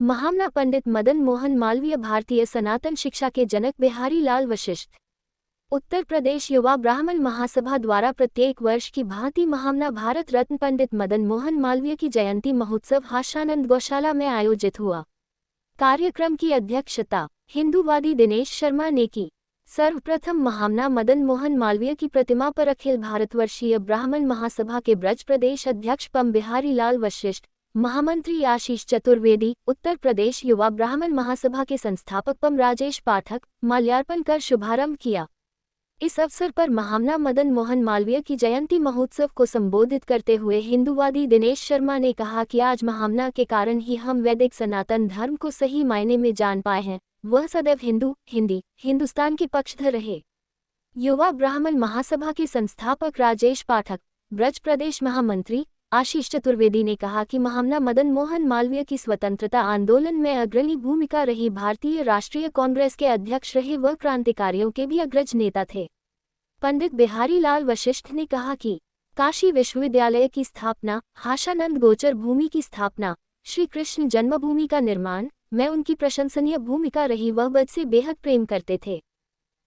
महामना पंडित मदन मोहन मालवीय भारतीय सनातन शिक्षा के जनक बिहारी लाल वशिष्ठ। उत्तर प्रदेश युवा ब्राह्मण महासभा द्वारा प्रत्येक वर्ष की भांति महामना भारत रत्न पंडित मदन मोहन मालवीय की जयंती महोत्सव हाशानंद गौशाला में आयोजित हुआ। कार्यक्रम की अध्यक्षता हिंदूवादी दिनेश शर्मा ने की। सर्वप्रथम महामना मदन मोहन मालवीय की प्रतिमा पर अखिल भारतवर्षीय ब्राह्मण महासभा के ब्रज प्रदेश अध्यक्ष पं बिहारी लाल वशिष्ठ, महामंत्री आशीष चतुर्वेदी, उत्तर प्रदेश युवा ब्राह्मण महासभा के संस्थापक पं राजेश पाठक, माल्यार्पण कर शुभारंभ किया। इस अवसर पर महामना मदन मोहन मालवीय की जयंती महोत्सव को संबोधित करते हुए हिंदूवादी दिनेश शर्मा ने कहा कि आज महामना के कारण ही हम वैदिक सनातन धर्म को सही मायने में जान पाए हैं। वह सदैव हिंदुस्तान के पक्षधर रहे। युवा ब्राह्मण महासभा के संस्थापक राजेश पाठक, ब्रज प्रदेश महामंत्री आशीष चतुर्वेदी ने कहा कि महामना मदन मोहन मालवीय की स्वतंत्रता आंदोलन में अग्रणी भूमिका रही। भारतीय राष्ट्रीय कांग्रेस के अध्यक्ष रहे, वह क्रांतिकारियों के भी अग्रज नेता थे। पंडित बिहारी लाल वशिष्ठ ने कहा कि काशी विश्वविद्यालय की स्थापना, हाशानंद गोचर भूमि की स्थापना, श्री कृष्ण जन्मभूमि का निर्माण में उनकी प्रशंसनीय भूमिका रही। वह बद से बेहद प्रेम करते थे।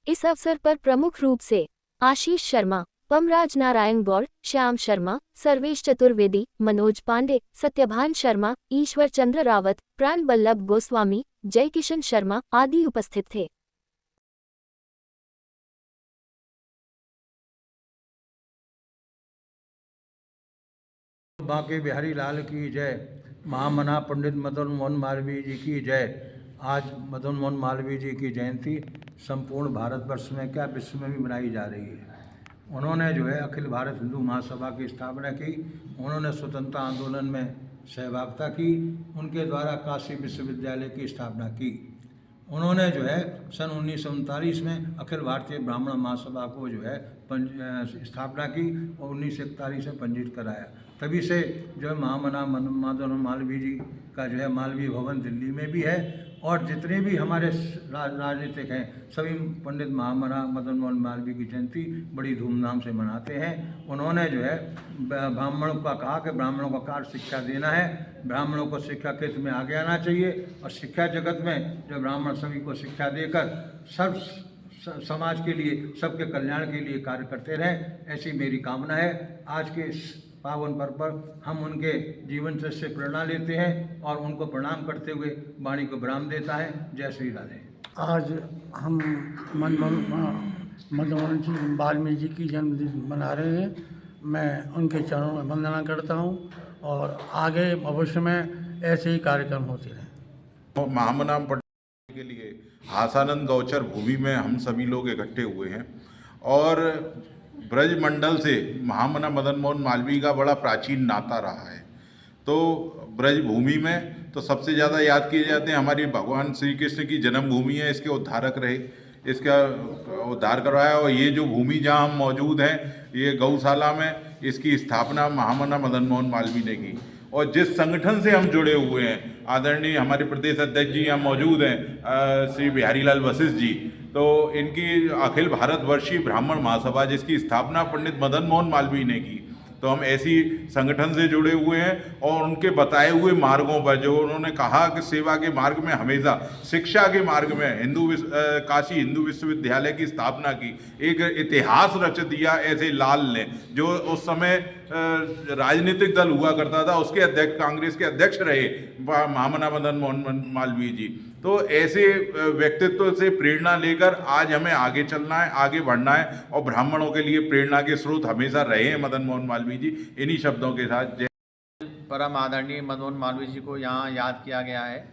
इस अवसर पर प्रमुख रूप से आशीष शर्मा, पमराज नारायण गौड़, श्याम शर्मा, सर्वेश चतुर्वेदी, मनोज पांडे, सत्यभान शर्मा, ईश्वर चंद्र रावत, प्राण बल्लभ गोस्वामी, जय किशन शर्मा आदि उपस्थित थे। बांके बिहारी लाल की जय। महामना पंडित मदन मोहन मालवीय जी की जय। आज मदन मोहन मालवीय जी की जयंती संपूर्ण भारतवर्ष में क्या विश्व में भी मनाई जा रही है। उन्होंने जो है अखिल भारत हिंदू महासभा की स्थापना की। उन्होंने स्वतंत्रता आंदोलन में सहभागिता की। उनके द्वारा काशी विश्वविद्यालय की स्थापना की। उन्होंने जो है सन 1939 में अखिल भारतीय ब्राह्मण महासभा को जो है स्थापना की और 1941 में पंजीकृत कराया। तभी से जो है महामना मदन मालवीय जी का जो है मालवीय भवन दिल्ली में भी है और जितने भी हमारे राजनीतिक हैं सभी पंडित महामना मदन मोहन मालवीय की जयंती बड़ी धूमधाम से मनाते हैं। उन्होंने जो है ब्राह्मणों का कहा कि ब्राह्मणों का कार्य शिक्षा देना है। ब्राह्मणों को शिक्षा क्षेत्र में आगे आना चाहिए और शिक्षा जगत में जो ब्राह्मण सभी को शिक्षा देकर सर्व समाज के लिए, सबके कल्याण के लिए कार्य करते रहें, ऐसी मेरी कामना है। आज के पावन पर्व पर हम उनके जीवन से प्रेरणा लेते हैं और उनको प्रणाम करते हुए वाणी को विराम देता है। जय श्री राधे। आज हम मदन मोहन जी वाल्मीकि जी की जन्मदिन मना रहे हैं। मैं उनके चरणों में वंदना करता हूं और आगे भविष्य में ऐसे ही कार्यक्रम होते रहें। महामना पंडित के लिए हासानंद गौचर भूमि में हम सभी लोग इकट्ठे हुए हैं और ब्रज मंडल से महामना मदन मोहन मालवीय का बड़ा प्राचीन नाता रहा है। तो ब्रज भूमि में तो सबसे ज़्यादा याद किए जाते हैं हमारी भगवान श्री कृष्ण की जन्मभूमि है। इसके उद्धारक रहे, इसका उद्धार करवाया और ये जो भूमि जहाँ हम मौजूद हैं ये गौशाला में, इसकी स्थापना महामना मदन मोहन मालवीय ने की। और जिस संगठन से हम जुड़े हुए हैं, आदरणीय हमारे प्रदेश अध्यक्ष जी यहाँ मौजूद हैं श्री बिहारी लाल वशिष्ठ जी, तो इनकी अखिल भारतवर्षीय ब्राह्मण महासभा जिसकी स्थापना पंडित मदन मोहन मालवीय ने की, तो हम ऐसी संगठन से जुड़े हुए हैं और उनके बताए हुए मार्गों पर जो उन्होंने कहा कि सेवा के मार्ग में हमेशा, शिक्षा के मार्ग में काशी हिंदू विश्वविद्यालय की स्थापना की, एक इतिहास रच दिया ऐसे लाल ने, जो उस समय राजनीतिक दल हुआ करता था उसके अध्यक्ष, कांग्रेस के अध्यक्ष रहे महामना मदन मोहन मालवीय जी। तो ऐसे व्यक्तित्व से प्रेरणा लेकर आज हमें आगे चलना है, आगे बढ़ना है और ब्राह्मणों के लिए प्रेरणा के स्रोत हमेशा रहे हैं मदन मोहन मालवीय जी। इन्हीं शब्दों के साथ जय। परम आदरणीय मदन मोहन मालवीय जी को यहाँ याद किया गया है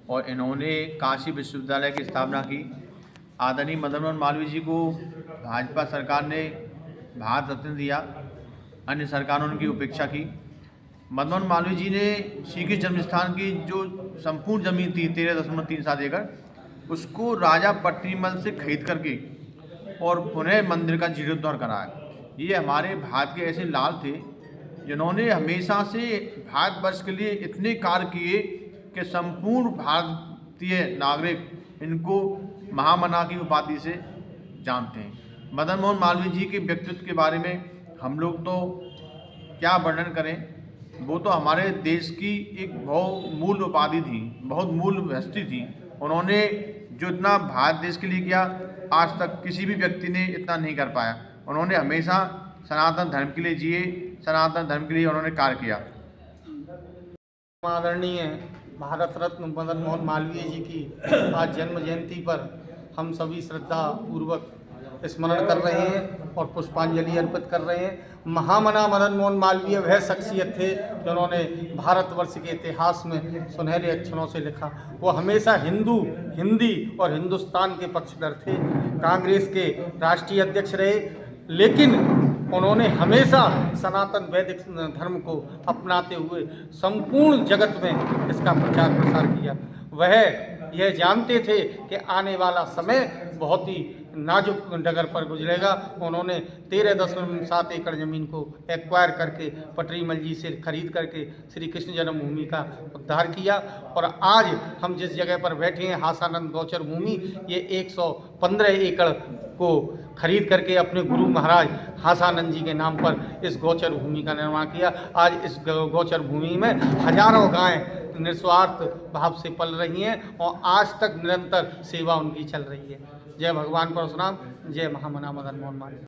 और इन्होंने काशी विश्वविद्यालय की स्थापना की। आदरणीय मदन मोहन मालवीय जी को भाजपा सरकार ने भारत रत्न दिया, अन्य सरकारों ने उनकी उपेक्षा की। मदन मोहन मालवीय जी ने श्री कृष्ण जन्म स्थान की जो संपूर्ण जमीन थी 13.37 एकड़, उसको राजा पट्टिमल से खरीद करके और पुनः मंदिर का जीर्णोद्धार कराया। ये हमारे भारत के ऐसे लाल थे जिन्होंने हमेशा से भारतवर्ष के लिए इतने कार्य किए कि संपूर्ण भारतीय नागरिक इनको महामना की उपाधि से जानते हैं। मदन मोहन मालवीय जी के व्यक्तित्व के बारे में हम लोग तो क्या वर्णन करें। वो तो हमारे देश की एक बहुत मूल उपाधि थी, बहुत मूल हस्ती थी। उन्होंने जो इतना भारत देश के लिए किया, आज तक किसी भी व्यक्ति ने इतना नहीं कर पाया। उन्होंने हमेशा सनातन धर्म के लिए जिए, सनातन धर्म के लिए उन्होंने कार्य किया। आदरणीय भारत रत्न मदन मोहन मालवीय जी की आज जन्म जयंती पर हम सभी श्रद्धा पूर्वक स्मरण कर रहे हैं और पुष्पांजलि अर्पित कर रहे हैं। महामना मदन मोहन मालवीय वह शख्सियत थे जिन्होंने भारतवर्ष के इतिहास में सुनहरे अक्षरों से लिखा। वो हमेशा हिंदी और हिंदुस्तान के पक्षधर थे। कांग्रेस के राष्ट्रीय अध्यक्ष रहे, लेकिन उन्होंने हमेशा सनातन वैदिक धर्म को अपनाते हुए संपूर्ण जगत में इसका प्रचार प्रसार किया। वह यह जानते थे कि आने वाला समय बहुत ही नाजुक डगर पर गुजरेगा। उन्होंने 13.7 एकड़ ज़मीन को एक्वायर करके पटरीमल जी से खरीद करके श्री कृष्ण जन्मभूमि का उद्धार किया। और आज हम जिस जगह पर बैठे हैं, हासानंद गौचर भूमि, ये 115 एकड़ को खरीद करके अपने गुरु महाराज हासानंद जी के नाम पर इस गौचर भूमि का निर्माण किया। आज इस गौचर भूमि में हजारों गायें निस्वार्थ भाव से पल रही हैं और आज तक निरंतर सेवा उनकी चल रही है। जय भगवान परशुराम, जय महामना मदन मोहन मालवीय।